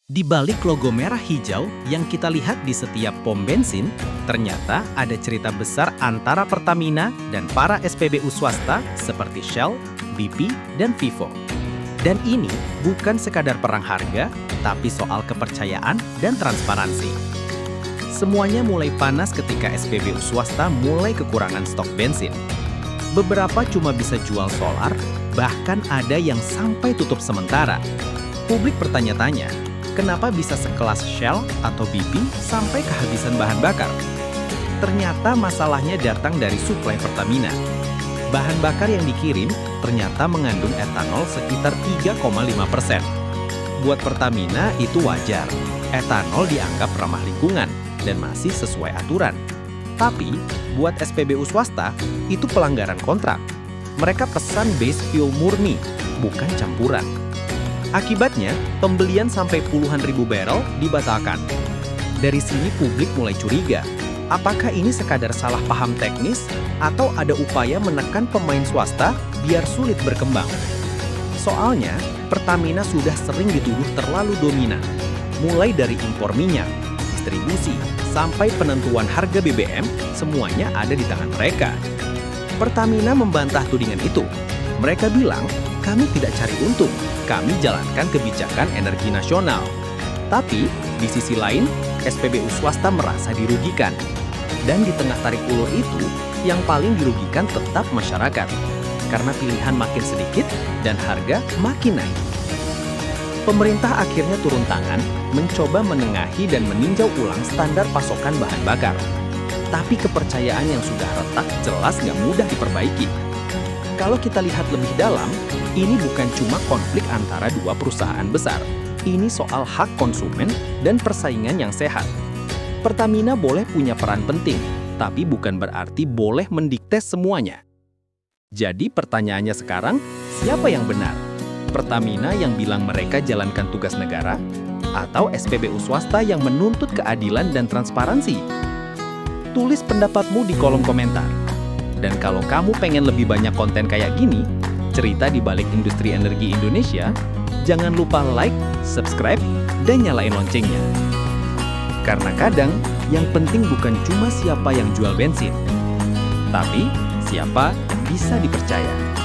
Di balik logo merah hijau yang kita lihat di setiap pom bensin, ternyata ada cerita besar antara Pertamina dan para SPBU swasta seperti Shell, BP, dan Vivo. Dan ini bukan sekadar perang harga, tapi soal kepercayaan dan transparansi. Semuanya mulai panas ketika SPBU swasta mulai kekurangan stok bensin. Beberapa cuma bisa jual solar, bahkan ada yang sampai tutup sementara. Publik bertanya-tanya, kenapa bisa sekelas Shell atau BP sampai kehabisan bahan bakar? Ternyata masalahnya datang dari suplai Pertamina. Bahan bakar yang dikirim ternyata mengandung etanol sekitar 3,5%. Buat Pertamina itu wajar. Etanol dianggap ramah lingkungan dan masih sesuai aturan. Tapi, buat SPBU swasta, itu pelanggaran kontrak. Mereka pesan base fuel murni, bukan campuran. Akibatnya, pembelian sampai puluhan ribu barel dibatalkan. Dari sini publik mulai curiga, apakah ini sekadar salah paham teknis atau ada upaya menekan pemain swasta biar sulit berkembang? Soalnya, Pertamina sudah sering dituduh terlalu dominan, mulai dari impor minyak, distribusi, sampai penentuan harga BBM, semuanya ada di tangan mereka. Pertamina membantah tudingan itu. Mereka bilang, kami tidak cari untung, kami jalankan kebijakan energi nasional. Tapi, di sisi lain, SPBU swasta merasa dirugikan. Dan di tengah tarik ulur itu, yang paling dirugikan tetap masyarakat. Karena pilihan makin sedikit dan harga makin naik. Pemerintah akhirnya turun tangan, mencoba menengahi dan meninjau ulang standar pasokan bahan bakar. Tapi kepercayaan yang sudah retak jelas nggak mudah diperbaiki. Kalau kita lihat lebih dalam, ini bukan cuma konflik antara dua perusahaan besar. Ini soal hak konsumen dan persaingan yang sehat. Pertamina boleh punya peran penting, tapi bukan berarti boleh mendikte semuanya. Jadi pertanyaannya sekarang, siapa yang benar? Pertamina yang bilang mereka jalankan tugas negara? Atau SPBU swasta yang menuntut keadilan dan transparansi? Tulis pendapatmu di kolom komentar. Dan kalau kamu pengen lebih banyak konten kayak gini, cerita di balik industri energi Indonesia, jangan lupa like, subscribe, dan nyalain loncengnya. Karena kadang, yang penting bukan cuma siapa yang jual bensin, tapi siapa yang bisa dipercaya.